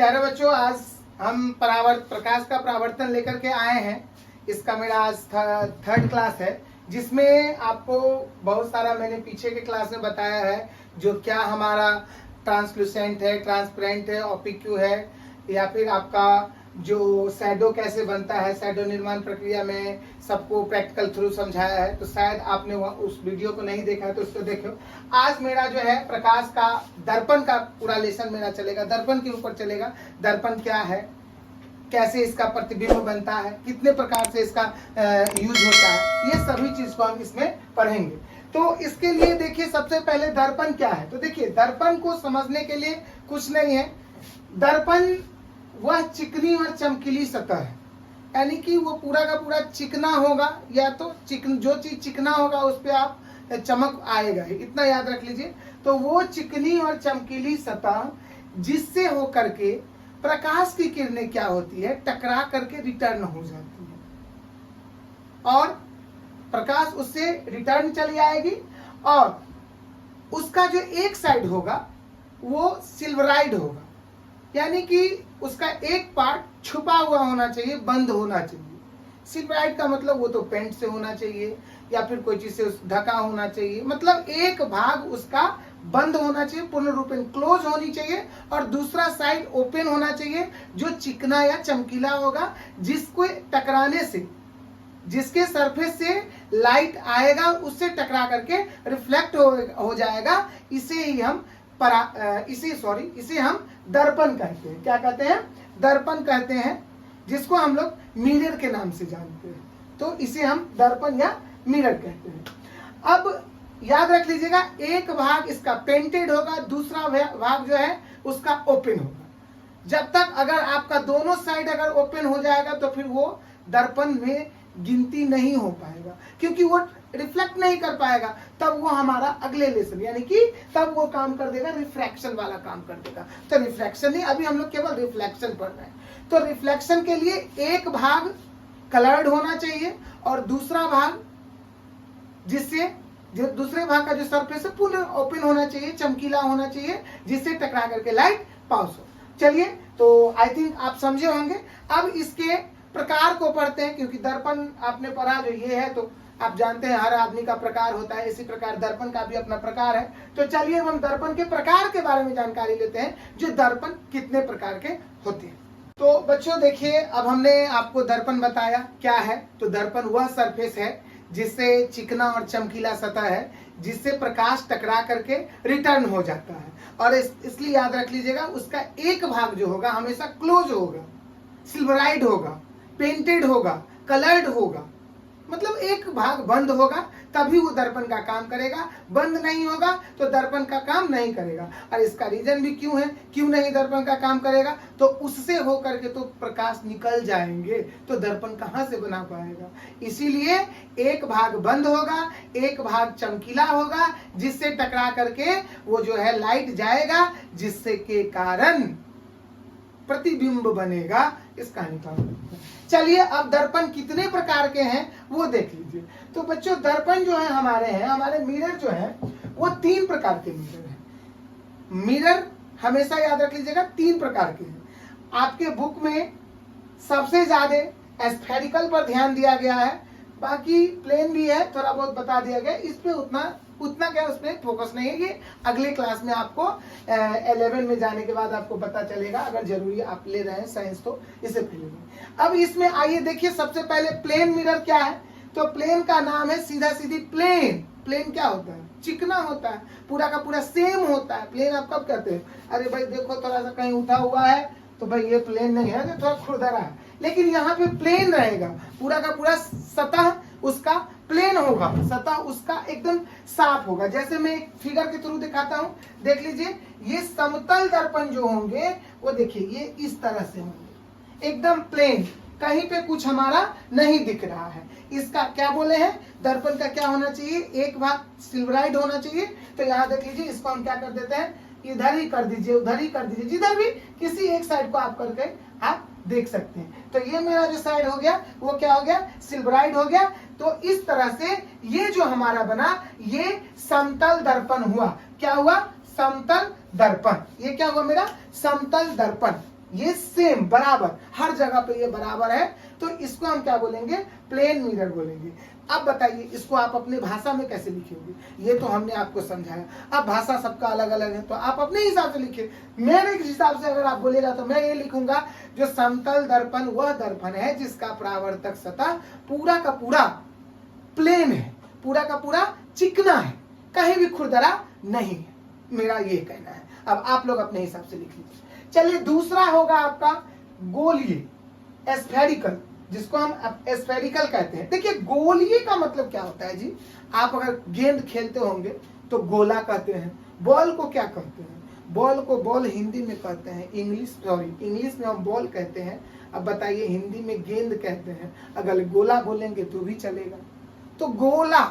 प्यारे बच्चों, आज हम प्रकाश का परावर्तन लेकर के आए हैं। इसका मेरा आज थर्ड क्लास है, जिसमें आपको बहुत सारा मैंने पीछे के क्लास में बताया है जो क्या हमारा ट्रांसलूसेंट है, ट्रांसपेरेंट है, ओपिक्यू है, या फिर आपका जो शैडो कैसे बनता है, शैडो निर्माण प्रक्रिया में सबको प्रैक्टिकल थ्रू समझाया है। तो शायद आपने उस वीडियो को नहीं देखा है तो उसको देखो। आज मेरा जो है प्रकाश का दर्पण का पूरा लेसन मेरा चलेगा, दर्पण के ऊपर चलेगा। दर्पण क्या है, कैसे इसका प्रतिबिंब बनता है, कितने प्रकार से इसका यूज होता है, ये सभी चीज को हम इसमें पढ़ेंगे। तो इसके लिए देखिए, सबसे पहले दर्पण क्या है। तो देखिए, दर्पण को समझने के लिए कुछ नहीं है। दर्पण वह चिकनी और चमकीली सतह है, यानी कि वो पूरा का पूरा चिकना होगा, या तो जो चीज चिकना होगा उस पर आप चमक आएगा, इतना याद रख लीजिए। तो वो चिकनी और चमकीली सतह जिससे होकर के प्रकाश की किरणें क्या होती है, टकरा करके रिटर्न हो जाती है, और प्रकाश उससे रिटर्न चली आएगी, और उसका जो एक साइड होगा वो सिल्वराइड होगा, यानी कि उसका एक पार्ट छुपा हुआ होना चाहिए, बंद होना चाहिए। सिल्वराइड का मतलब वो तो पेंट से होना चाहिए या फिर कोई चीज से ढका होना चाहिए, मतलब एक भाग उसका बंद होना चाहिए, पूर्ण रूप में क्लोज होनी चाहिए, और दूसरा साइड ओपन होना चाहिए जो चिकना या चमकीला होगा, जिसको टकराने से, जिसके सरफेस से लाइट आएगा उससे टकरा करके रिफ्लेक्ट हो जाएगा। इसे हम दर्पण कहते हैं। क्या कहते हैं? दर्पण कहते हैं, जिसको हम लोग मिरर के नाम से जानते हैं। तो इसे हम दर्पण या मिरर कहते हैं। अब याद रख लीजिएगा, एक भाग इसका पेंटेड होगा, दूसरा भाग जो है उसका ओपन होगा। जब तक अगर आपका दोनों साइड अगर ओपन हो जाएगा तो फिर वो दर्पण में गिनती नहीं हो पाएगा, क्योंकि वो रिफ्लेक्ट नहीं कर पाएगा। तब वो हमारा अगले लेसन, यानी कि तब वो काम कर देगा, रिफ्रैक्शन वाला काम कर देगा। तो रिफ्रैक्शन नहीं, अभी हम लोग केवल रिफ्लेक्शन पढ़ रहे हैं। तो रिफ्लेक्शन के लिए एक भाग कलर्ड होना चाहिए और दूसरा भाग दूसरे भाग का जो सरफेस है पूर्ण ओपन होना चाहिए, चमकीला होना चाहिए, जिससे टकरा करके लाइट पास हो। चलिए, तो आई थिंक आप समझे होंगे। अब इसके प्रकार को पढ़ते हैं, क्योंकि दर्पण आपने पढ़ा जो ये है, तो आप जानते हैं हर आदमी का प्रकार होता है, इसी प्रकार दर्पण का भी अपना प्रकार है। तो चलिए हम दर्पण के प्रकार के बारे में जानकारी लेते हैं, जो दर्पण कितने प्रकार के होते हैं। तो बच्चों देखिए, अब हमने आपको दर्पण बताया क्या है। तो दर्पण वह सरफेस है जिससे चिकना और चमकीला सतह है, जिससे प्रकाश टकरा करके रिटर्न हो जाता है। और इसलिए याद रख लीजिएगा, उसका एक भाग जो होगा हमेशा क्लोज होगा, सिल्वराइड होगा, पेंटेड होगा, कलर्ड होगा, मतलब एक भाग बंद होगा तभी वो दर्पण का काम करेगा। बंद नहीं होगा तो दर्पण का काम नहीं करेगा। और इसका रीजन भी क्यों है, क्यों नहीं दर्पण का काम करेगा, तो उससे होकर के तो प्रकाश निकल जाएंगे, तो दर्पण कहाँ से बना पाएगा। इसीलिए एक भाग बंद होगा, एक भाग चमकीला होगा, जिससे टकरा करके वो जो है लाइट जाएगा, जिससे के कारण प्रतिबिंब बनेगा। इसका निकाल। चलिए, अब दर्पण कितने प्रकार के हैं वो देख लीजिए। तो बच्चों, दर्पण जो है हमारे मिरर जो है वो 3 प्रकार के मिरर हैं। मिरर हमेशा याद रख लीजिएगा 3 प्रकार के हैं। आपके बुक में सबसे ज्यादा स्फेरिकल पर ध्यान दिया गया है, बाकी प्लेन भी है, थोड़ा बहुत बता दिया गया। इस पे उतना क्या उस पर फोकस नहीं है। ये अगले क्लास में आपको 11 में जाने के बाद आपको पता चलेगा, अगर जरूरी आप ले रहे हैं साइंस तो इसे पढ़िए। अब इसमें आइए देखिए, सबसे पहले प्लेन मिरर क्या है। तो प्लेन का नाम है सीधा सीधी प्लेन। प्लेन क्या होता है? चिकना होता है, पूरा का पूरा सेम होता है। प्लेन आप कब कहते हैं? अरे भाई देखो, थोड़ा सा कहीं उठा हुआ है तो भाई ये प्लेन नहीं है, थोड़ा खुरदरा है। लेकिन यहाँ पे प्लेन रहेगा, पूरा का पूरा सतह उसका प्लेन होगा, सतह उसका एकदम साफ होगा। जैसे मैं एक फिगर के थ्रू दिखाता हूँ, देख लीजिए। ये समतल दर्पण जो होंगे वो देखिए ये इस तरह से होंगे, एकदम प्लेन, कहीं पे कुछ हमारा नहीं दिख रहा है। इसका क्या बोले हैं? दर्पण का क्या होना चाहिए? एक भाग सिल्वराइड होना चाहिए। तो यहाँ देख लीजिए, इसको हम क्या कर देते हैं, इधर ही कर दीजिए, उधर ही कर दीजिए, जिधर भी किसी एक साइड को आप करके आप देख सकते हैं। तो ये मेरा जो साइड हो गया वो क्या हो गया? सिल्वराइड हो गया। तो इस तरह से ये जो हमारा बना, ये समतल दर्पण हुआ। क्या हुआ? समतल दर्पण। ये क्या हुआ मेरा? समतल दर्पण। ये सेम बराबर हर जगह पे ये बराबर है, तो इसको हम क्या बोलेंगे, प्लेन मिरर बोलेंगे। अब बताइए इसको आप अपने भाषा में कैसे लिखेंगे, ये तो हमने आपको समझाया। अब भाषा सबका अलग अलग है, तो आप अपने हिसाब से लिखिए। मेरे हिसाब से अगर आप बोलेगा तो मैं ये लिखूंगा, जो समतल दर्पण वह दर्पण है जिसका परावर्तक सतह पूरा का पूरा प्लेन है, पूरा का पूरा चिकना है, कहीं भी खुरदरा नहीं है, मेरा ये कहना है। अब आप लोग अपने हिसाब से लिख लीजिए। चलिए दूसरा होगा आपका गोलीय, एस्फेरिकल, जिसको हम एस्फेरिकल कहते हैं। देखिए गोलीय का मतलब क्या होता है जी, आप अगर गेंद खेलते होंगे तो गोला कहते हैं। बॉल को क्या कहते हैं, बॉल को बॉल हिंदी में कहते हैं, इंग्लिश में हम बॉल कहते हैं। अब बताइए हिंदी में गेंद कहते हैं, अगर गोला बोलेंगे तो भी चलेगा। तो गोला,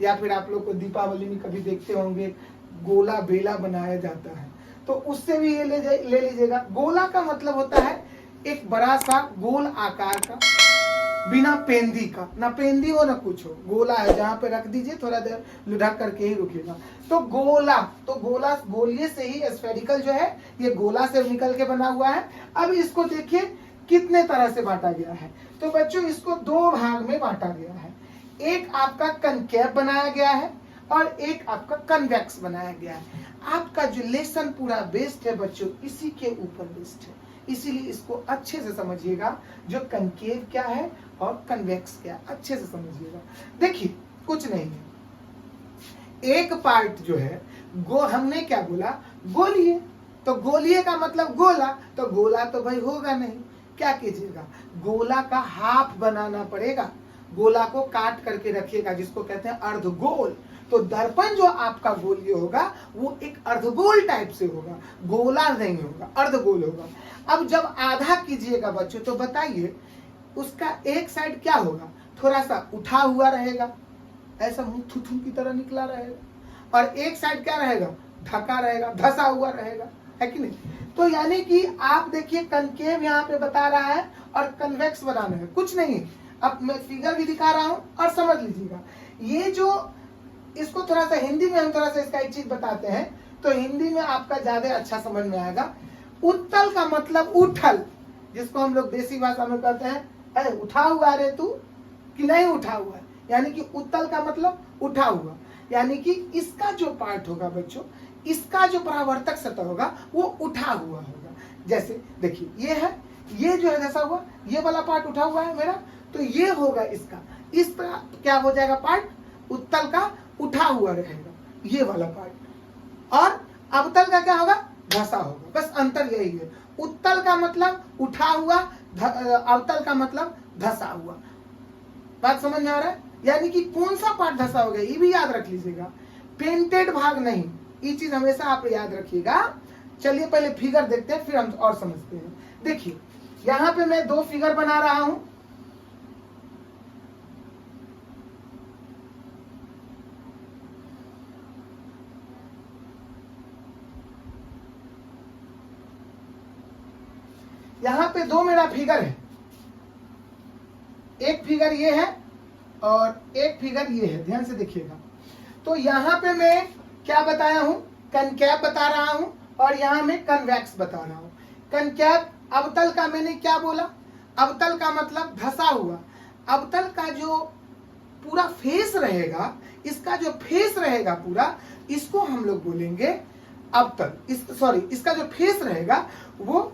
या फिर आप लोग को दीपावली में कभी देखते होंगे गोला बेला बनाया जाता है, तो उससे भी ये ले लीजिएगा। गोला का मतलब होता है एक बड़ा सा गोल आकार का, बिना पेंदी का, ना पेंदी हो ना कुछ हो, गोला है, जहां पे रख दीजिए थोड़ा देर ढक करके ही रुकेगा। तो गोला, तो गोला गोलिये से ही, स्फेरिकल जो है ये गोला से निकल के बना हुआ है। अब इसको देखिए कितने तरह से बांटा गया है। तो बच्चों इसको दो भाग में बांटा गया है, एक आपका कनकेव बनाया गया है और एक आपका कन्वेक्स बनाया गया है। आपका जो लेसन पूरा बेस्ड है बच्चों इसी के ऊपर बेस्ड है, इसीलिए इसको अच्छे से समझिएगा, जो कनकेव क्या है और कन्वेक्स क्या है, अच्छे से समझिएगा। देखिए कुछ नहीं है, एक पार्ट जो है हमने क्या बोला, गोलीय, तो गोलीय का मतलब गोला, तो गोला तो भाई होगा नहीं, क्या कीजिएगा, गोला का हाफ बनाना पड़ेगा, गोला को काट करके रखिएगा, जिसको कहते हैं अर्धगोल। तो दर्पण जो आपका गोलीय होगा वो एक अर्धगोल टाइप से होगा, गोला नहीं होगा, अर्धगोल होगा। अब जब आधा कीजिएगा बच्चों तो बताइए उसका एक साइड क्या होगा, थोड़ा सा उठा हुआ रहेगा, ऐसा मुंह थुथु की तरह निकला रहेगा, और एक साइड क्या रहेगा, ढका रहेगा, धसा हुआ रहेगा, है कि नहीं। तो यानी कि आप देखिए कनकेव यहाँ पे बता रहा है और कन्वेक्स बनाना है, कुछ नहीं। अब मैं फिगर भी दिखा रहा हूं और समझ लीजिएगा। ये जो इसको थोड़ा सा हिंदी में हम थोड़ा सा इसका एक चीज बताते हैं, तो हिंदी में आपका ज्यादा अच्छा समझ में आएगा। उत्तल का मतलब उठल, जिसको हम लोग देसी भाषा में कहते हैं अरे उठा हुआ रे तू कि नहीं उठा हुआ है, यानी कि उत्तल का मतलब उठा हुआ, यानी कि इसका जो पार्ट होगा बच्चों, इसका जो परावर्तक सतह होगा वो उठा हुआ होगा। जैसे देखिए ये है, ये जो है धसा हुआ, ये वाला पार्ट उठा हुआ है मेरा, तो ये होगा इसका, इस पर क्या हो जाएगा, पार्ट उत्तल का उठा हुआ रहेगा, ये वाला पार्ट। और अवतल का क्या होगा, धसा होगा, बस अंतर यही है। उत्तल का मतलब उठा हुआ, अवतल का मतलब धसा हुआ। बात समझ में आ रहा है, यानी कि कौन सा पार्ट धसा हो गया ये भी याद रख लीजिएगा, पेंटेड भाग नहीं, ये चीज हमेशा आप याद रखिएगा। चलिए पहले फिगर देखते हैं फिर हम और समझते हैं। देखिए यहाँ पे मैं दो फिगर बना रहा हूं, यहाँ पे दो मेरा फिगर है, एक फिगर ये है और एक फिगर ये है, ध्यान से देखिएगा। तो यहाँ पे मैं क्या बताया हूं, कनकेव बता रहा हूं और यहाँ में कन्वेक्स बता रहा हूं। कनकेव अवतल का मैंने क्या बोला, अवतल का मतलब धसा हुआ, अवतल का जो पूरा फेस रहेगा, इसका जो फेस रहेगा पूरा, इसको हम लोग बोलेंगे अवतल। इसका जो फेस रहेगा वो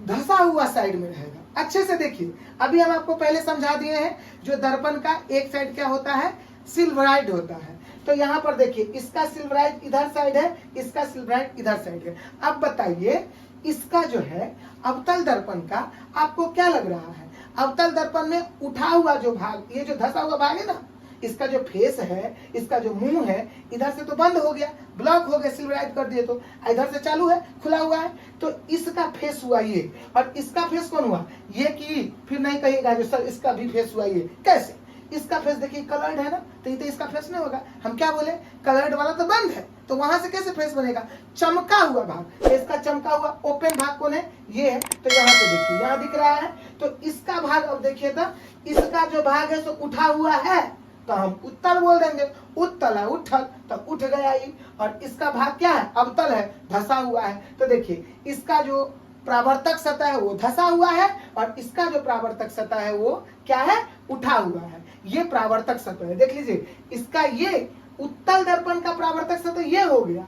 धसा हुआ साइड में रहेगा। अच्छे से देखिए, अभी हम आपको पहले समझा दिए हैं, जो दर्पण का एक साइड क्या होता है, सिल्वराइड होता है। तो यहाँ पर देखिए इसका सिल्वराइड इधर साइड है, इसका सिल्वराइड इधर साइड है। अब बताइए इसका जो है अवतल दर्पण का आपको क्या लग रहा है, अवतल दर्पण में उठा हुआ जो भाग, ये जो धसा हुआ भाग है ना, इसका जो फेस है, इसका जो मुंह है, इधर से तो बंद हो गया, ब्लॉक हो गया, सिल्वराइज कर दिए, तो इधर से चालू है, खुला हुआ है, तो इसका फेस हुआ ये, और इसका फेस कौन हुआ, ये कि फिर नहीं कहिएगा जो सर इसका भी फेस हुआ ये, कैसे, इसका फेस देखिए कलर्ड है ना, तो ये तो इसका फेस नहीं होगा। हम क्या बोले, कलर्ड वाला तो बंद है, तो वहां से कैसे फेस बनेगा, चमका हुआ भाग, इसका चमका हुआ ओपन भाग कौन है, ये है। तो यहाँ पे देखिए यहाँ दिख रहा है, तो इसका भाग अब देखिए तो इसका जो भाग है सो उठा हुआ है, तो हम उत्तल बोल देंगे, उत्तल है उठल, तो उठ गया ये। और इसका भाग क्या है, अवतल है, धसा हुआ है। तो देखिए इसका जो परावर्तक सतह है वो धसा हुआ है और इसका जो परावर्तक सतह है वो क्या है, उठा हुआ है। ये परावर्तक सतह है। देख लीजिए, इसका ये उत्तल दर्पण का परावर्तक सतह ये हो गया,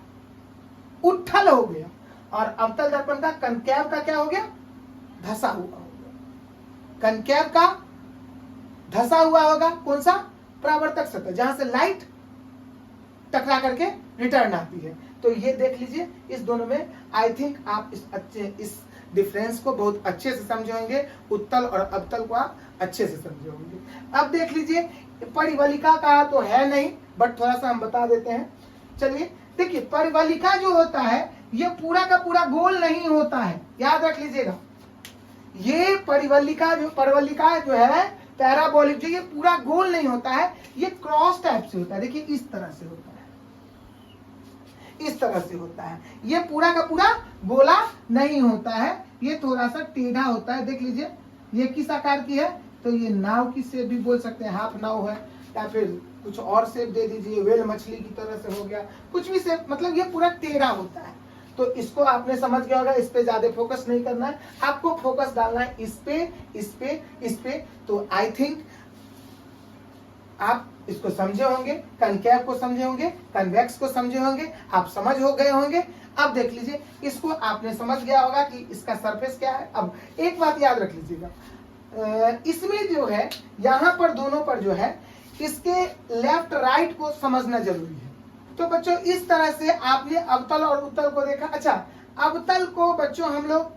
उत्थल हो गया, और अवतल दर्पण का कनकैव का क्या हो गया, धसा हुआ हो गया। कनकैव का धसा हुआ होगा कौन सा, परावर्तक सतह, जहां से लाइट टकरा करके रिटर्न आती है। तो ये देख लीजिए, इस दोनों में आई थिंक आप इस डिफरेंस को बहुत अच्छे से समझे होंगे, उत्तल और अवतल को आप अच्छे से समझे होंगे। अब देख लीजिए, परिवलिका का तो है नहीं, बट थोड़ा सा हम बता देते हैं। चलिए देखिए, परिवलिका जो होता है ये पूरा का पूरा गोल नहीं होता है, याद रख लीजिएगा। ये परिवलिका जो है पैराबोलिक, जो ये पूरा गोल नहीं होता है, ये क्रॉस टाइप से होता है। देखिए इस तरह से होता है, इस तरह से होता है। ये पूरा का पूरा गोला नहीं होता है, ये थोड़ा सा टेढ़ा होता है। देख लीजिए, ये किस आकार की है, तो ये नाव की शेप भी बोल सकते हैं, हाफ नाव है, या फिर कुछ और शेप दे दीजिए, वेल मछली की तरह से हो गया, कुछ भी शेप, मतलब ये पूरा टेढ़ा होता है। तो इसको आपने समझ गया होगा, इस पे ज्यादा फोकस नहीं करना है, आपको फोकस डालना है इस पे, इस पे, इस पे। तो आई थिंक आप इसको समझे होंगे, कनकैव को समझे होंगे, कन्वेक्स को समझे होंगे, आप समझ हो गए होंगे। अब देख लीजिए, इसको आपने समझ गया होगा कि इसका सरफेस क्या है। अब एक बात याद रख लीजिएगा, इसमें जो है यहाँ पर दोनों पर जो है इसके लेफ्ट राइट को समझना जरूरी है। तो बच्चों इस तरह से आपने अवतल और उत्तल को देखा। अच्छा, अवतल को बच्चों हम लोग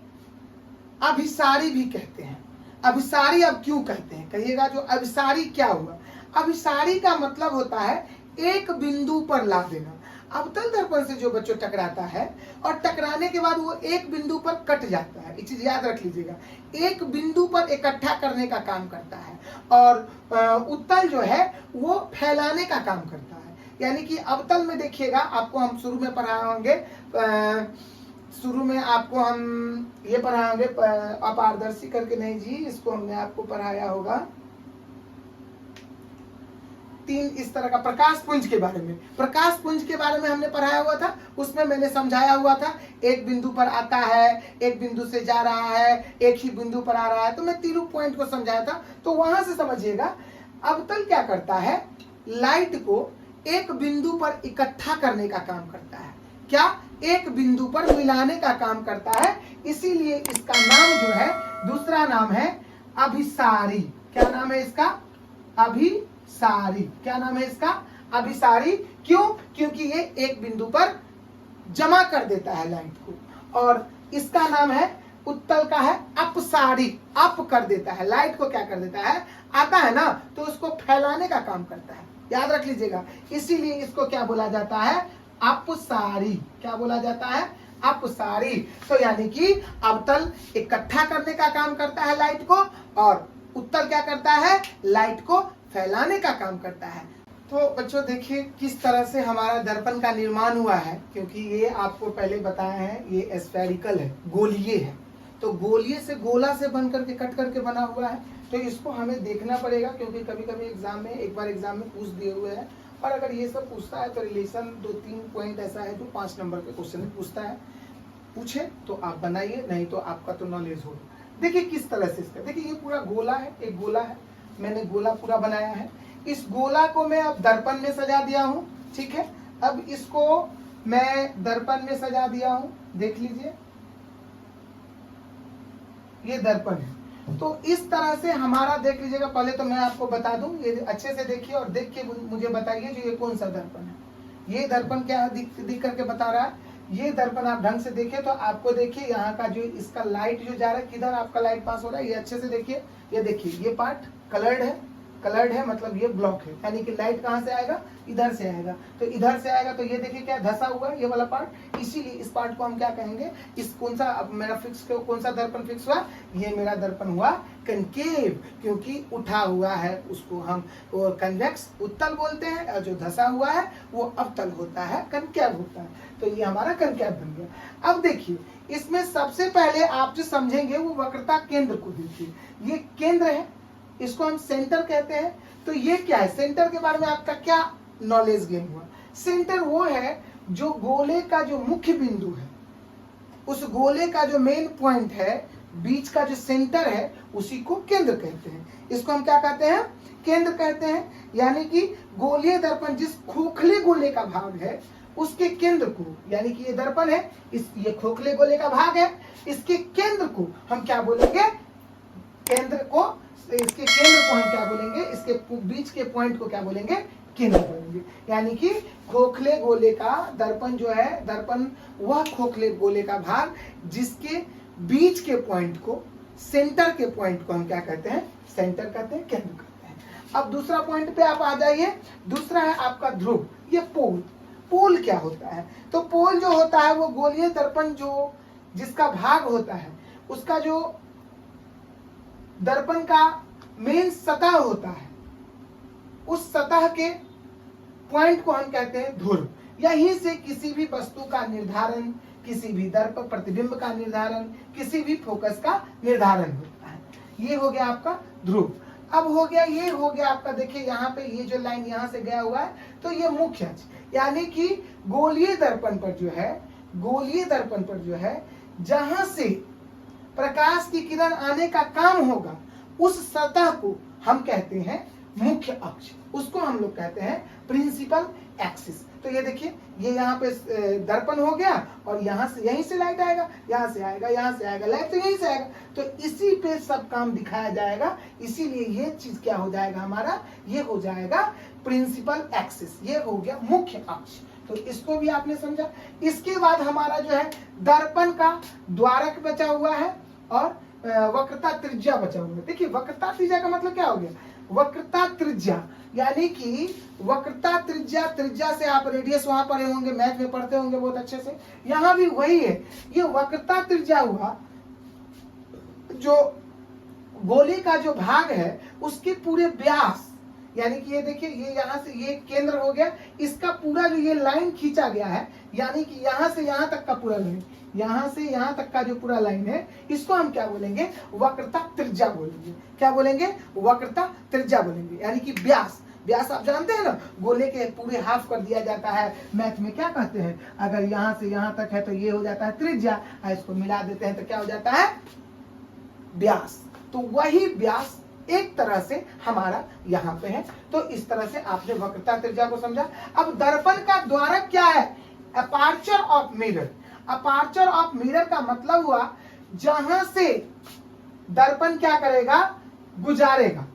अभिसारी भी कहते हैं। अभिसारी अब क्यों कहते हैं कहिएगा, जो अभिसारी क्या हुआ, अभिसारी का मतलब होता है एक बिंदु पर ला देना। अवतल दर्पण से जो बच्चों टकराता है और टकराने के बाद वो एक बिंदु पर कट जाता है, ये चीज याद रख लीजिएगा, एक बिंदु पर इकट्ठा करने का काम करता है। और उत्तल जो है वो फैलाने का काम करता है। यानी कि अवतल में देखिएगा, आपको हम शुरू में पढ़ाए होंगे, शुरू में आपको हम ये पढ़ाए होंगे, अपारदर्शी करके नहीं जी, इसको हमने आपको पढ़ाया होगा तीन इस तरह का, प्रकाश पुंज के बारे में, प्रकाश पुंज के बारे में हमने पढ़ाया हुआ था। उसमें मैंने समझाया हुआ था, एक बिंदु पर आता है, एक बिंदु से जा रहा है, एक ही बिंदु पर आ रहा है। तो मैं तीनों पॉइंट को समझाया था, तो वहां से समझिएगा। अवतल क्या करता है, लाइट को एक बिंदु पर इकट्ठा करने का काम करता है। क्या, एक बिंदु पर मिलाने का काम करता है। इसीलिए इसका नाम जो है, दूसरा नाम है अभिसारी। क्या नाम है इसका, अभिसारी। क्या नाम है इसका, अभिसारी। क्यों, क्योंकि ये एक बिंदु पर जमा कर देता है लाइट को। और इसका नाम है, उत्तल का है अपसारी, अप कर देता है लाइट को, क्या कर देता है, आता है ना, तो उसको फैलाने का काम करता है, याद रख लीजिएगा। इसीलिए इसको क्या बोला जाता है, अपसारी। क्या बोला जाता है, अपसारी। तो यानी कि अवतल इकट्ठा करने का काम करता है लाइट को, और उत्तल क्या करता है, लाइट को फैलाने का काम करता है। तो बच्चों देखिए किस तरह से हमारा दर्पण का निर्माण हुआ है, क्योंकि ये आपको पहले बताया है, ये स्फेरिकल है, गोलीय है। तो गोलीय से गोला से बन करके कट करके बना हुआ है। तो इसको हमें देखना पड़ेगा, क्योंकि कभी कभी एग्जाम में, एक बार एग्जाम में पूछ दिए हुए हैं। और अगर ये सब पूछता है तो रिलेशन 2-3 पॉइंट ऐसा है जो 5 नंबर के क्वेश्चन में पूछता है। पूछे तो आप बनाइए, नहीं तो आपका तो नॉलेज होगा। देखिए किस तरह से इसका, देखिए ये पूरा गोला है, एक गोला है, मैंने गोला पूरा बनाया है। इस गोला को मैं अब दर्पण में सजा दिया हूँ, ठीक है। अब इसको मैं दर्पण में सजा दिया हूँ, देख लीजिए ये दर्पण है। तो इस तरह से हमारा देख लीजिएगा। पहले तो मैं आपको बता दूं, ये अच्छे से देखिए और देख के मुझे बताइए जो ये कौन सा दर्पण है। ये दर्पण क्या दिख करके बता रहा है, ये दर्पण आप ढंग से देखिए तो आपको देखिए यहाँ का जो इसका लाइट जो जा रहा है, किधर आपका लाइट पास हो रहा है, ये अच्छे से देखिए। ये देखिए ये पार्ट कलर्ड है, कलर्ड है मतलब ये ब्लॉक है, यानी कि लाइट कहाँ से आएगा, इधर से आएगा। तो इधर से आएगा तो ये देखिए क्या धसा हुआ है ये वाला पार्ट। इसीलिए इस पार्ट को हम क्या कहेंगे, इस कौन सा, अब मेरा फिक्स कौन सा दर्पण फिक्स हुआ, ये मेरा दर्पण हुआ कनकेव, क्योंकि उठा हुआ है। उसको हम कन्वेक्स उत्तल बोलते हैं, और जो धसा हुआ है वो अवतल होता है, कनकेव होता है। तो ये हमारा कनकेव बन गया। अब देखिए इसमें सबसे पहले आप जो समझेंगे वो वक्रता केंद्र को देखिए। ये केंद्र है, इसको हम सेंटर कहते हैं। तो ये क्या है, सेंटर के बारे में आपका क्या नॉलेज गेन हुआ। सेंटर वो है जो गोले का जो मुख्य बिंदु है, उस गोले का जो मेन पॉइंट है, बीच का जो सेंटर है, उसी को केंद्र कहते हैं। इसको हम क्या कहते हैं? केंद्र कहते हैं। यानी कि गोलीय दर्पण जिस खोखले गोले का भाग है उसके केंद्र को, यानी कि ये दर्पण है, ये खोखले गोले का भाग है, इसके केंद्र को हम क्या बोलेंगे? केंद्र को, इसके केंद्र को हम क्या बोलेंगे? इसके बीच के पॉइंट को क्या बोलेंगे? केंद्र बोलेंगे। यानी कि खोखले गोले का दर्पण जो है, दर्पण वह खोखले गोले का भाग जिसके बीच के पॉइंट को, सेंटर के पॉइंट को हम क्या कहते हैं? सेंटर कहते हैं, केंद्र कहते हैं। अब दूसरा पॉइंट पे आप आ जाइए। दूसरा है आपका ध्रुव, ये पोल। पोल क्या होता है? तो पोल जो होता है वो गोलीय दर्पण जो जिसका भाग होता है, उसका जो दर्पण का मेन सतह होता है, उस सतह के पॉइंट को हम कहते हैं ध्रुव। यहीं से किसी भी वस्तु का निर्धारण, किसी भी दर्पण प्रतिबिंब का निर्धारण, किसी भी फोकस का निर्धारण होता है। ये हो गया आपका ध्रुव। अब हो गया, ये हो गया आपका, देखिए यहाँ पे ये जो लाइन यहाँ से गया हुआ है, तो ये मुख्य अक्ष, यानी कि गोलीय दर्पण पर जो है, गोलीय दर्पण पर जो है जहां से प्रकाश की किरण आने का काम होगा, उस सतह को हम कहते हैं मुख्य अक्ष। उसको हम लोग कहते हैं प्रिंसिपल एक्सिस। तो ये देखिए, ये यहाँ पे दर्पण हो गया और यहाँ से, यहीं से लाइट आएगा, यहाँ से आएगा, यहाँ से आएगा, लाइट तो यहीं से आएगा, तो इसी पे सब काम दिखाया जाएगा। इसीलिए ये चीज क्या हो जाएगा हमारा? ये हो जाएगा प्रिंसिपल एक्सिस, ये हो गया मुख्य अक्ष। तो इसको भी आपने समझा। इसके बाद हमारा जो है दर्पण का द्वारक बचा हुआ है और वक्रता त्रिज्या बचा हुआ है। देखिए, वक्रता त्रिज्या का मतलब क्या हो गया? वक्रता त्रिज्या यानी कि वक्रता त्रिज्या, त्रिज्या से आप रेडियस वहां पढ़े होंगे, मैथ में पढ़ते होंगे बहुत अच्छे से, यहां भी वही है। ये वक्रता त्रिज्या हुआ जो गोले का जो भाग है उसके पूरे व्यास, यानी कि ये देखिए, ये यहाँ से ये केंद्र हो गया, इसका पूरा जो ये लाइन खींचा गया है, यानी कि यहाँ से यहाँ तक का पूरा लाइन, यहाँ से यहाँ तक का जो पूरा लाइन है, इसको हम क्या बोलेंगे? वक्रता त्रिज्या बोलेंगे। क्या बोलेंगे? वक्रता त्रिज्या बोलेंगे। यानी कि व्यास, व्यास आप जानते हैं ना, गोले के पूरे हाफ कर दिया जाता है। मैथ में क्या कहते हैं? अगर यहाँ से यहाँ तक है तो ये हो जाता है त्रिज्या, इसको मिला देते हैं तो क्या हो जाता है? व्यास। तो वही व्यास एक तरह से हमारा यहाँ पे है। तो इस तरह से आपने वक्रता त्रिज्या को समझा। अब दर्पण का द्वारक क्या है? Aperture of mirror. Aperture of mirror का मतलब हुआ जहां से दर्पण क्या करेगा? गुजारेगा,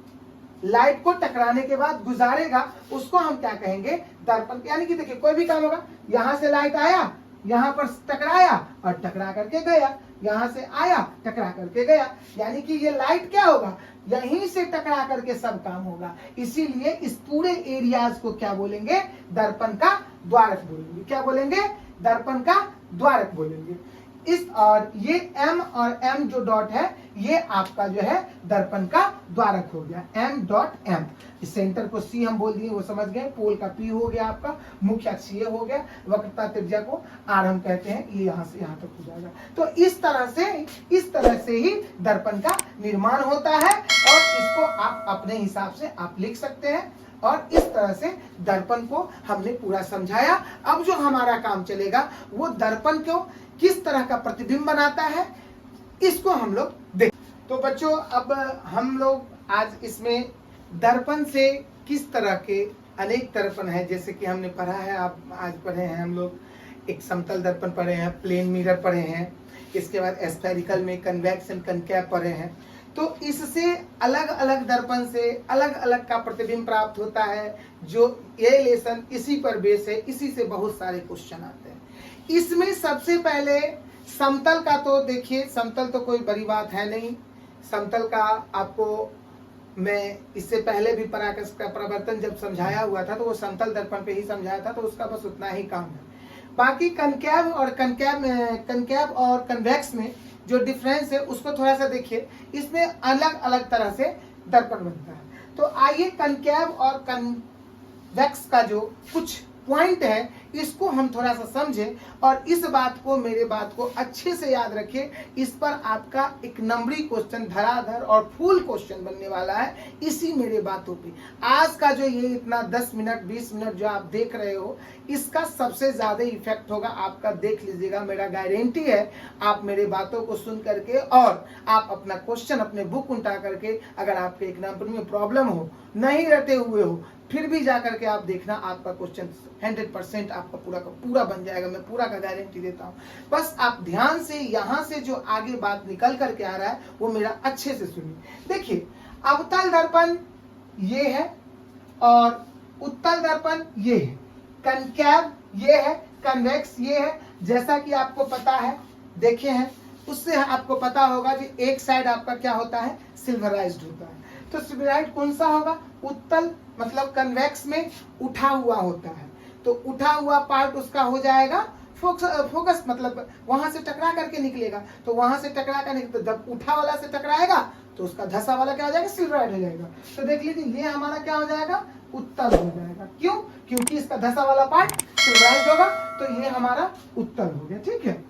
लाइट को टकराने के बाद गुजारेगा, उसको हम क्या कहेंगे? दर्पण। यानी कि देखिए, कोई भी काम होगा, यहां से लाइट आया, यहां पर टकराया और टकरा करके गया, यहां से आया, टकरा करके गया, यानी कि ये लाइट क्या होगा? यहीं से टकरा करके सब काम होगा। इसीलिए इस पूरे एरियाज को क्या बोलेंगे? दर्पण का द्वारक बोलेंगे। क्या बोलेंगे? दर्पण का द्वारक बोलेंगे। इस और ये M और M जो डॉट है, ये आपका जो है दर्पण का द्वारक हो गया, M.M। इस सेंटर को C हम बोल दिए, वो समझ गए। पोल का P हो गया आपका, मुख्य अक्ष ये हो गया, वक्रता त्रिज्या को R हम कहते हैं, ये यहाँ से यहाँ तक हो जाएगा। तो इस तरह से ही दर्पण का निर्माण होता है और इसको आप अपने हिसाब से आप लिख सकते हैं। और इस तरह से दर्पण को हमने पूरा समझाया। अब जो हमारा काम चलेगा वो दर्पण को किस तरह का प्रतिबिंब बनाता है, इसको हम लोग देख। तो बच्चों, अब हम लोग आज इसमें दर्पण से किस तरह के अनेक दर्पण है, जैसे कि हमने पढ़ा है, आप आज पढ़े हैं हम लोग एक समतल दर्पण पढ़े हैं, प्लेन मिरर पढ़े हैं, इसके बाद स्फेरिकल में कन्वेक्स एंड कनकैव पढ़े हैं। तो इससे अलग अलग दर्पण से अलग अलग का प्रतिबिंब प्राप्त होता है, जो ये लेसन इसी पर बेस है, इसी से बहुत सारे क्वेश्चन आते हैं। इसमें सबसे पहले समतल का, तो देखिए समतल तो कोई बड़ी बात है नहीं। समतल का आपको मैं इससे पहले भी पराकर्ष का प्रवर्तन जब समझाया हुआ था तो वो समतल दर्पण पे ही समझाया था, तो उसका बस उतना ही काम है। बाकी कनकैव और कन्वेक्स में जो डिफरेंस है उसको थोड़ा सा देखिए। इसमें अलग अलग तरह से दर्पण बनता है। तो आइए कनकैव और कन्वेक्स का जो कुछ पॉइंट है इसको हम थोड़ा सा समझें और इस बात को, मेरे बात को अच्छे से याद रखें। इस पर आपका एक नंबरी क्वेश्चन धराधर और फुल क्वेश्चन बनने वाला है इसी मेरे बातों पे। आज का जो ये इतना 10 मिनट 20 मिनट जो आप देख रहे हो, इसका सबसे ज्यादा इफेक्ट होगा आपका। देख लीजिएगा, मेरा गारंटी है। आप मेरे बातों को सुन करके और आप अपना क्वेश्चन अपने बुक उल्टा करके, अगर आपके एक नंबर में प्रॉब्लम हो, नहीं रटे हुए हो, फिर भी जाकर के आप देखना, आपका क्वेश्चन 100% आपका पूरा का पूरा बन जाएगा। मैं पूरा का गारंटी देता हूँ। बस आप ध्यान से यहाँ से जो आगे बात निकल करके आ रहा है वो मेरा अच्छे से सुनिए। देखिए, अवतल दर्पण ये है और उत्तल दर्पण ये है, कनकैव ये है, कन्वेक्स ये है। जैसा कि आपको पता है, देखे हैं, उससे आपको पता होगा कि एक साइड आपका क्या होता है, सिल्वराइज्ड होता है। तो सिल्वराइज्ड कौन सा होगा, उत्तल मतलब कन्वेक्स में उठा हुआ होता है। तो उठा हुआ पार्ट उसका हो जाएगा फोकस, मतलब वहां से टकरा करके निकलेगा। तो वहां से टकरा कर निकले, जब उठा वाला से टकराएगा तो उसका धसा वाला क्या हो जाएगा, सिल्वराइड हो जाएगा। तो देख लीजिए, ये हमारा क्या हो जाएगा, उत्तल हो जाएगा। क्यों? क्योंकि इसका धसा वाला पार्ट सिल्वराइड होगा, तो ये हमारा उत्तल हो गया। ठीक है।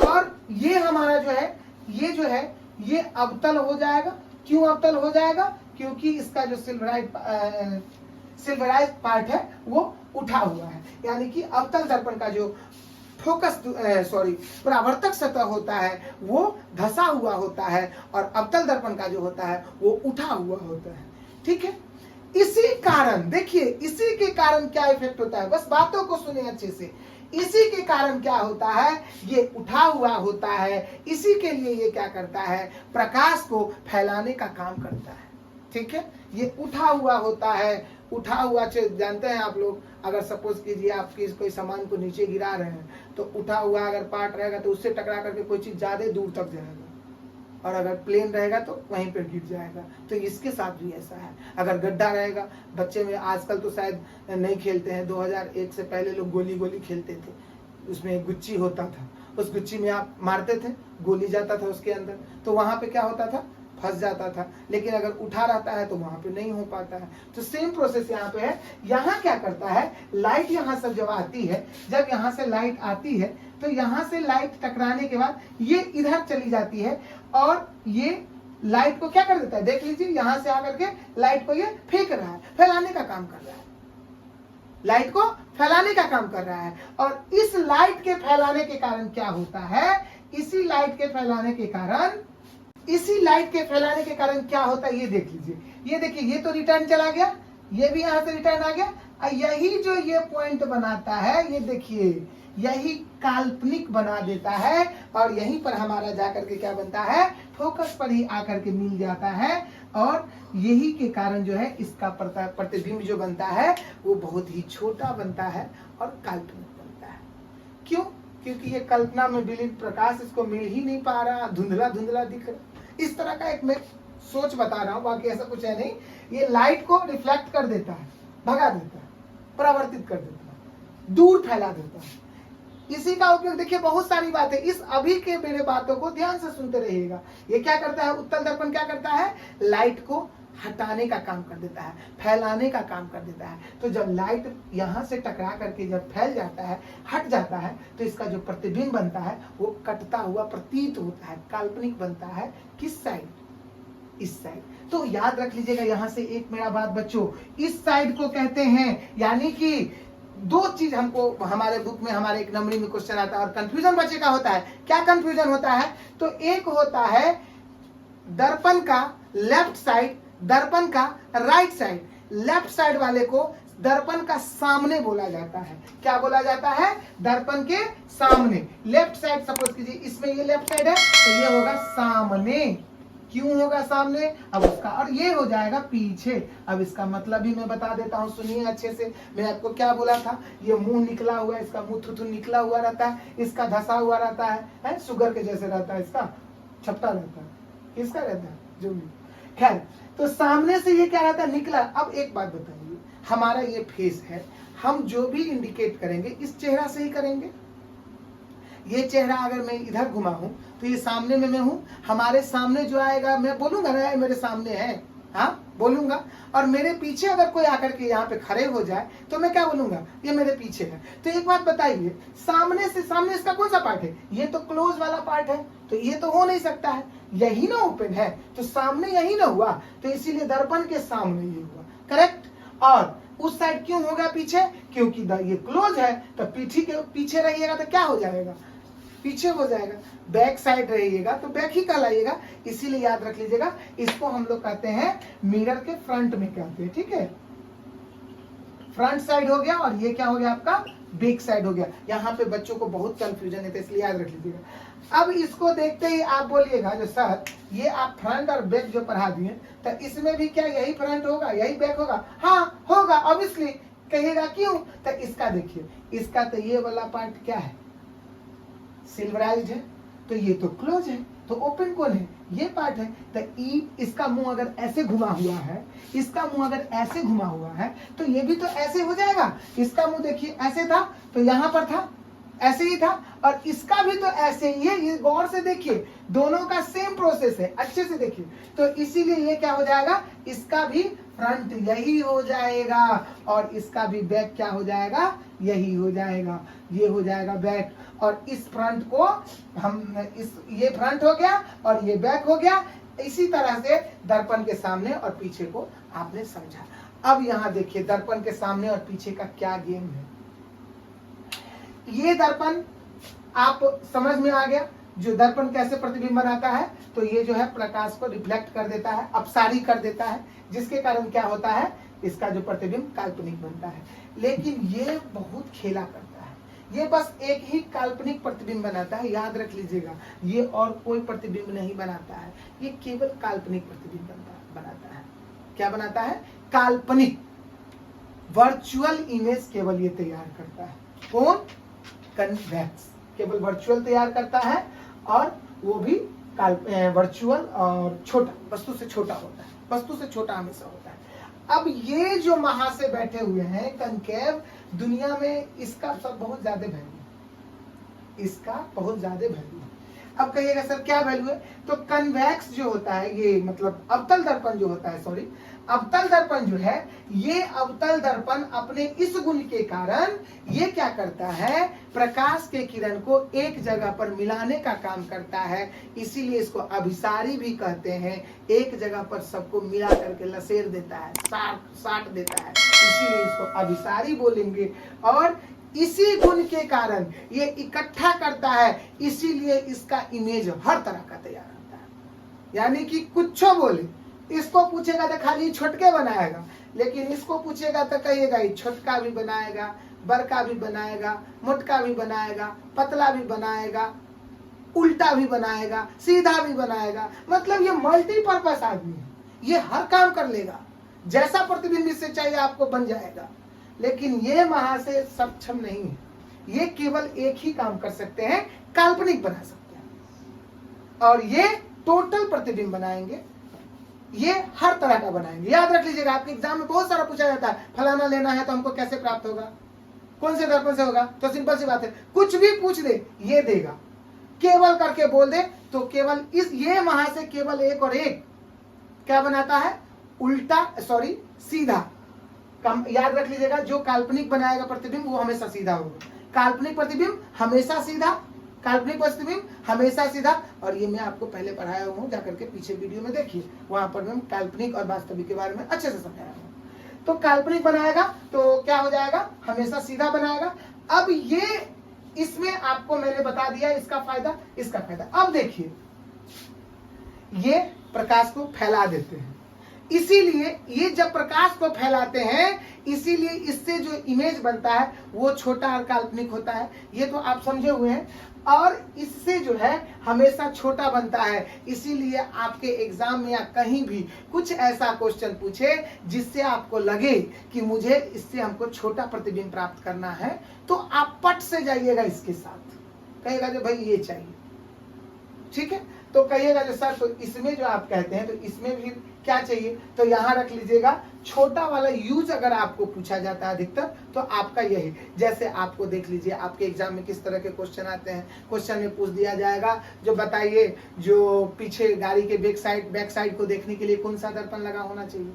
और ये हमारा जो है, ये जो है ये अवतल हो जाएगा। क्यों अवतल हो जाएगा? क्योंकि इसका जो सिल्वराइज पार्ट है वो उठा हुआ है। यानी कि अवतल दर्पण का जो फोकस परावर्तक सतह होता है वो धसा हुआ होता है और अवतल दर्पण का जो होता है वो उठा हुआ होता है। ठीक है। इसी कारण, देखिए, इसी के कारण क्या इफेक्ट होता है, बस बातों को सुने अच्छे से। इसी के कारण क्या होता है, ये उठा हुआ होता है। इसी के लिए ये क्या करता है, प्रकाश को फैलाने का काम करता है। ठीक है। ये उठा हुआ होता है। उठा हुआ, जानते हैं आप लोग, अगर सपोज कीजिए आप कोई सामान को नीचे गिरा रहे हैं तो उठा हुआ अगर पार्ट रहेगा तो उससे टकरा करके कोई चीज ज्यादा दूर तक जाएगा, और अगर प्लेन रहेगा तो वहीं पर गिर जाएगा। तो इसके साथ भी ऐसा है। अगर गड्ढा रहेगा, बच्चे में आजकल तो शायद नहीं खेलते हैं, 2001 से पहले लोग गोली गोली खेलते थे, उसमें गुच्ची होता था, उस गुच्ची में आप मारते थे, गोली जाता था उसके अंदर, तो वहां पे क्या होता था, फंस जाता था। लेकिन अगर उठा रहता है तो वहां पे नहीं हो पाता है। तो सेम प्रोसेस यहाँ पे है। यहाँ क्या करता है, लाइट यहाँ से जब आती है, जब यहाँ से लाइट आती है तो यहाँ से लाइट टकराने के बाद ये इधर चली जाती है और ये लाइट को क्या कर देता है, देख लीजिए, यहाँ से आकर के लाइट को ये फेंक रहा है, फैलाने का काम कर रहा है, लाइट को फैलाने का काम कर रहा है। और इस लाइट के फैलाने के कारण क्या होता है, इसी लाइट के फैलाने के कारण क्या होता है, ये देख लीजिए। ये देखिए, ये तो रिटर्न चला गया, ये भी यहाँ से रिटर्न आ गया। यही जो ये पॉइंट बनाता है, ये देखिए, यही काल्पनिक बना देता है और यहीं पर हमारा जाकर के क्या बनता है, फोकस पर ही आकर के मिल जाता है। और यही के कारण जो है इसका प्रतिबिंब जो बनता है वो बहुत ही छोटा बनता है और काल्पनिक बनता है। क्यों? क्योंकि ये कल्पना में विलीन प्रकाश इसको मिल ही नहीं पा रहा, धुंधला धुंधला दिख रहा। इस तरह का एक मैं सोच बता रहा हूँ, बाकी ऐसा कुछ है नहीं। ये लाइट को रिफ्लेक्ट कर देता है, भगा देता है, परावर्तित कर देता है, दूर फैला देता है। इसी का उपयोग देखिए बहुत सारी बातें, इस अभी के मेरे बातों को ध्यान से सुनते रहिएगा। ये क्या करता है, उत्तल दर्पण क्या करता है, लाइट को हटाने का काम कर देता है, फैलाने का काम कर देता है। तो जब लाइट यहाँ से टकरा करके जब फैल जाता है, हट जाता है, तो इसका जो प्रतिबिंब बनता है वो कटता हुआ प्रतीत होता है, काल्पनिक बनता है। किस साइड, इस साइड। तो याद रख लीजिएगा यहाँ से एक मेरा बात बच्चों, इस साइड को कहते हैं, यानी कि दो चीज हमको हमारे बुक में, हमारे एक नंबरी में क्वेश्चन आता है और कंफ्यूजन बच्चे का होता है। क्या कंफ्यूजन होता है, तो एक होता है दर्पण का लेफ्ट साइड, दर्पण का राइट साइड। लेफ्ट साइड वाले को दर्पण का सामने बोला जाता है। क्या बोला जाता है, दर्पण के सामने। लेफ्ट साइड, सपोज कीजिए इसमें ये लेफ्ट साइड है तो ये होगा सामने। क्यों होगा सामने, अब उसका, और ये हो जाएगा पीछे। अब इसका मतलब भी मैं बता देता हूँ, सुनिए अच्छे से। मैं आपको क्या बोला था, ये मुंह निकला हुआ है, इसका मुंह थुथु निकला हुआ रहता है, इसका धसा हुआ रहता है, शुगर के जैसे रहता है, इसका छपटा रहता है, किसका रहता है, जो भी। खैर, तो सामने से ये क्या रहता है, निकला। अब एक बात बताइए, हमारा ये फेस है, हम जो भी इंडिकेट करेंगे इस चेहरा से ही करेंगे। ये चेहरा अगर मैं इधर घुमा हूं तो ये सामने में मैं हूं, हमारे सामने जो आएगा मैं बोलूंगा ना मेरे सामने है, हाँ, बोलूंगा, और मेरे पीछे अगर कोई आकर के यहाँ पे खड़े हो जाए तो मैं क्या बोलूंगा, ये मेरे पीछे है। तो एक बात बताइए, सामने से सामने इसका कौन सा पार्ट है, ये तो क्लोज वाला पार्ट है, तो ये तो हो नहीं सकता है, यही ना ओपन है, तो सामने यही ना हुआ, तो इसीलिए दर्पण के सामने ये हुआ, करेक्ट। और उस साइड क्यों होगा पीछे, क्योंकि ये क्लोज है, तो पीठी के पीछे रहिएगा तो क्या हो जाएगा, पीछे हो जाएगा। बैक साइड रहिएगा तो बैक ही कहलाइएगा, इसीलिए याद रख लीजिएगा, इसको हम लोग कहते हैं मिरर के फ्रंट में कहते हैं, ठीक है। फ्रंट साइड हो गया, और ये क्या हो गया आपका, बैक साइड हो गया। यहाँ पे बच्चों को बहुत कंफ्यूजन है, तो इसलिए याद रख लीजिएगा। अब इसको देखते ही आप बोलिएगा जो सर ये आप फ्रंट और बैक जो पढ़ा दिए, तो इसमें भी क्या यही फ्रंट होगा यही बैक होगा, हाँ होगा ऑब्वियसली। कहिएगा क्यों, तो इसका देखिए, इसका तो ये वाला पार्ट क्या है, सिल्वराइज्ड है, तो ये तो क्लोज है, तो ओपन कौन है, ये पार्ट है। तो इसका मुंह अगर ऐसे घुमा हुआ है, इसका मुंह अगर ऐसे घुमा हुआ है, तो ये भी तो ऐसे हो जाएगा। इसका मुंह देखिए ऐसे था, तो यहाँ पर था, ऐसे ही था, और इसका भी तो ऐसे ही है। ये गौर से देखिए, दोनों का सेम प्रोसेस है, अच्छे से देखिए। तो इसीलिए ये क्या हो जाएगा, इसका भी फ्रंट यही हो जाएगा, और इसका भी बैक क्या हो जाएगा, यही हो जाएगा, ये हो जाएगा बैक। और इस फ्रंट को हम ये फ्रंट हो गया और ये बैक हो गया। इसी तरह से दर्पण के सामने और पीछे को आपने समझा। अब यहाँ देखिए दर्पण के सामने और पीछे का क्या गेम है। ये दर्पण आप समझ में आ गया, जो दर्पण कैसे प्रतिबिंब बनाता है, तो ये जो है प्रकाश को रिफ्लेक्ट कर देता है, अपसारी कर देता है, जिसके कारण क्या होता है, इसका जो प्रतिबिंब काल्पनिक बनता है। लेकिन ये बहुत खेला करता है, ये बस एक ही काल्पनिक प्रतिबिंब बनाता है, याद रख लीजिएगा। ये और कोई प्रतिबिंब नहीं बनाता है, ये केवल काल्पनिक प्रतिबिंब बनाता है। क्या बनाता है, काल्पनिक वर्चुअल इमेज केवल ये तैयार करता है। कौन, कन्वेक्स, केवल वर्चुअल तैयार करता है, और वो भी वर्चुअल और छोटा, वस्तु से छोटा होता है, वस्तु से छोटा हमेशा होता है। अब ये जो महाशय बैठे हुए हैं कनकेव, दुनिया में इसका सब बहुत ज्यादा वैल्यू, इसका बहुत ज्यादा वैल्यू है। अब कहिएगा सर क्या वैल्यू है, तो कन्वेक्स जो होता है, ये मतलब अवतल दर्पण जो होता है, सॉरी अवतल दर्पण जो है, ये अवतल दर्पण अपने इस गुण के कारण ये क्या करता है, प्रकाश के किरण को एक जगह पर मिलाने का काम करता है। इसीलिए इसको अभिसारी भी कहते हैं, एक जगह पर सबको मिला करके लसेर देता है, साट देता है, इसीलिए इसको अभिसारी बोलेंगे। और इसी गुण के कारण ये इकट्ठा करता है, इसीलिए इसका इमेज हर तरह का तैयार होता है। यानी कि कुछ बोले, इसको पूछेगा तो खाली छोटके बनाएगा, लेकिन इसको पूछेगा तो कहिएगा ये छोटका भी बनाएगा, बड़का भी बनाएगा, मोटका भी बनाएगा, पतला भी बनाएगा, उल्टा भी बनाएगा, सीधा भी बनाएगा। मतलब ये मल्टीपर्पस आदमी है, ये हर काम कर लेगा, जैसा प्रतिबिंब इससे चाहिए आपको बन जाएगा। लेकिन ये महाशय सक्षम नहीं है, ये केवल एक ही काम कर सकते हैं, काल्पनिक बना सकते हैं, और ये टोटल प्रतिबिंब बनाएंगे, ये हर तरह का बनाएंगे। याद रख लीजिएगा, आपके एग्जाम में बहुत सारा पूछा जाता है, फलाना लेना है तो हमको कैसे प्राप्त होगा, कौन से दर्पण से होगा, तो सिंपल सी बात है, कुछ भी पूछ दे ये देगा, केवल करके बोल दे तो केवल इस ये महाशय केवल एक और एक क्या बनाता है, उल्टा सॉरी सीधा। याद रख लीजिएगा, जो काल्पनिक बनाएगा प्रतिबिंब वो हमेशा सीधा होगा, काल्पनिक प्रतिबिंब हमेशा सीधा, काल्पनिक प्रतिबिंब हमेशा सीधा। और ये मैं आपको पहले पढ़ाया हूँ, जाकर के पीछे वीडियो में देखिए, वहां पर मैं काल्पनिक और वास्तविक के बारे में अच्छे से समझाया हूँ। तो काल्पनिक बनाएगा तो क्या हो जाएगा, हमेशा सीधा बनाएगा। अब ये इसमें आपको मैंने बता दिया इसका फायदा, इसका फायदा। अब देखिए, ये प्रकाश को फैला देते हैं, इसीलिए ये जब प्रकाश को फैलाते हैं, इसीलिए इससे जो इमेज बनता है वो छोटा और काल्पनिक होता है। ये तो आप समझे हुए हैं। और इससे जो है हमेशा छोटा बनता है, इसीलिए आपके एग्जाम में या कहीं भी कुछ ऐसा क्वेश्चन पूछे जिससे आपको लगे कि मुझे इससे हमको छोटा प्रतिबिंब प्राप्त करना है, तो आप पट से जाइएगा इसके साथ, कहेगा जो भाई ये चाहिए, ठीक है। तो कहिएगा जो सर तो इसमें जो आप कहते हैं तो इसमें भी क्या चाहिए, तो यहाँ रख लीजिएगा छोटा वाला यूज। अगर आपको पूछा जाता है अधिकतर तो आपका यही, जैसे आपको देख लीजिए आपके एग्जाम में किस तरह के क्वेश्चन आते हैं। क्वेश्चन में पूछ दिया जाएगा जो बताइए जो पीछे गाड़ी के बैक साइड को देखने के लिए कौन सा दर्पण लगा होना चाहिए।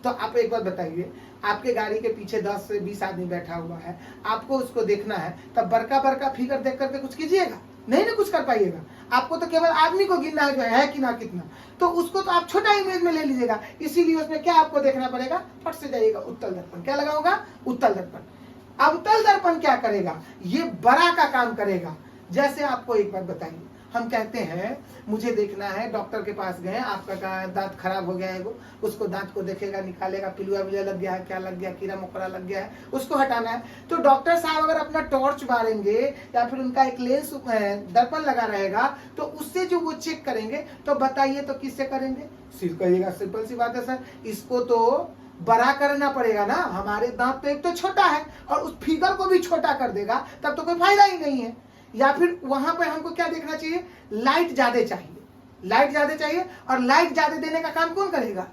तो आप एक बार बताइए, आपके गाड़ी के पीछे 10 से 20 आदमी बैठा हुआ है, आपको उसको देखना है, तब बड़का फिगर देख करके कुछ कीजिएगा नहीं ना, कुछ कर पाइएगा। आपको तो केवल आदमी को गिनना है कि ना कितना, तो उसको तो आप छोटा इमेज में ले लीजिएगा। इसीलिए उसमें क्या आपको देखना पड़ेगा, फट से जाइएगा उत्तल दर्पण। क्या लगा होगा, उत्तल दर्पण। अवतल दर्पण क्या करेगा, ये बड़ा का काम करेगा। जैसे आपको एक बात बताइए, हम कहते हैं मुझे देखना है, डॉक्टर के पास गए, आपका दांत खराब हो गया है, वो उसको दांत को देखेगा, निकालेगा, पिलुआ विलुआ लग गया है, क्या लग गया, कीड़ा मकोड़ा लग गया है, उसको हटाना है। तो डॉक्टर साहब अगर अपना टॉर्च मारेंगे या फिर उनका एक लेंस दर्पण लगा रहेगा तो उससे जो वो चेक करेंगे, तो बताइए तो किससे करेंगे, सिर्फ कहिएगा सिंपल सी बात है सर इसको तो बड़ा करना पड़ेगा ना, हमारे दांत तो एक तो छोटा है और उस फिगर को भी छोटा कर देगा, तब तो कोई फायदा ही नहीं है। या फिर वहां पर हमको क्या देखना चाहिए, लाइट ज्यादा चाहिए, लाइट ज्यादा चाहिए, और लाइट ज्यादा देने का काम कौन करेगा,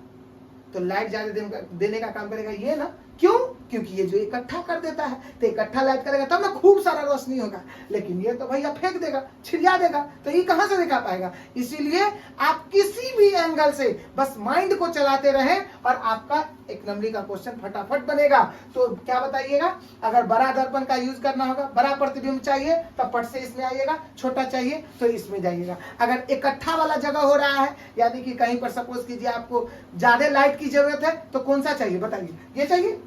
तो लाइट ज्यादा देने का काम करेगा ये ना। क्यों, क्योंकि ये जो इकट्ठा कर देता है, तो इकट्ठा लाइट करेगा तब ना खूब सारा रोशनी होगा। लेकिन ये तो भैया फेंक देगा, छिड़िया देगा, तो ये कहां से दिखा पाएगा। इसीलिए आप किसी भी एंगल से बस माइंड को चलाते रहें और आपका एक नंबरी का क्वेश्चन फटाफट बनेगा। तो क्या बताइएगा, अगर बड़ा दर्पण का यूज करना होगा, बड़ा प्रतिबिंब चाहिए तब पट से इसमें आइएगा, छोटा चाहिए तो इसमें जाइएगा। अगर इकट्ठा वाला जगह हो रहा है, यानी कि कहीं पर सपोज कीजिए आपको ज्यादा लाइट की जरूरत है, तो कौन सा चाहिए बताइए, ये चाहिए,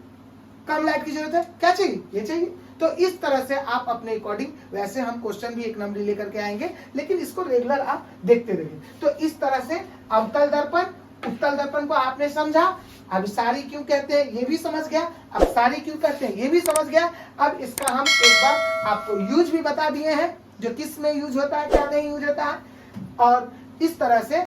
कम लाइट की जरूरत है, क्या चाहिए, ये चाहिए। तो इस तरह से आप अपने अकॉर्डिंग, वैसे हम क्वेश्चन भी एक नंबरी लेकर के आएंगे, लेकिन इसको रेगुलर आप देखते रहिए। तो इस तरह से अवतल दर्पण, उत्तल दर्पण को आपने समझा। अब सारी क्यों कहते हैं ये भी समझ गया, अब सारी क्यों कहते हैं ये भी समझ गया। अब इसका हम एक बार आपको यूज भी बता दिए हैं, जो किस में यूज होता है, क्या नहीं यूज होता है। और इस तरह से